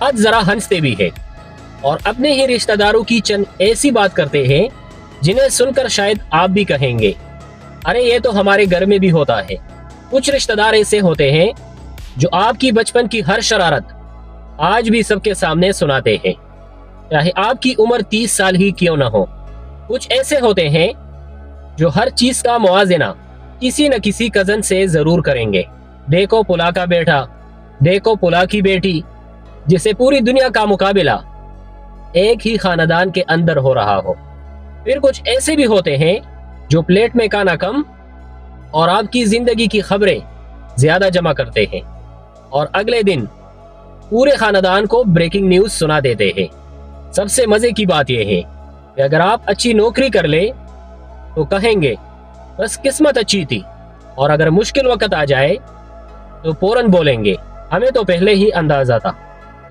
आज जरा हंसते भी हैं और अपने ही रिश्तेदारों की चंद ऐसी बात करते हैं जिन्हें सुनकर शायद आप भी कहेंगे, अरे ये तो हमारे घर में भी होता है। कुछ रिश्तेदार ऐसे होते हैं जो आपकी बचपन की हर शरारत आज भी सबके सामने सुनाते हैं, चाहे आपकी उम्र 30 साल ही क्यों न हो। कुछ ऐसे होते हैं जो हर चीज का मुआवजा किसी न किसी कजन से जरूर करेंगे। देखो पुला का बेटा, देखो पुला की बेटी, जिसे पूरी दुनिया का मुकाबला एक ही खानदान के अंदर हो रहा हो। फिर कुछ ऐसे भी होते हैं जो प्लेट में खाना कम और आपकी जिंदगी की खबरें ज्यादा जमा करते हैं और अगले दिन पूरे खानदान को ब्रेकिंग न्यूज सुना देते हैं। सबसे मजे की बात यह है कि अगर आप अच्छी नौकरी कर ले तो कहेंगे बस किस्मत अच्छी थी, और अगर मुश्किल वक्त आ जाए तो फौरन बोलेंगे हमें तो पहले ही अंदाजा था।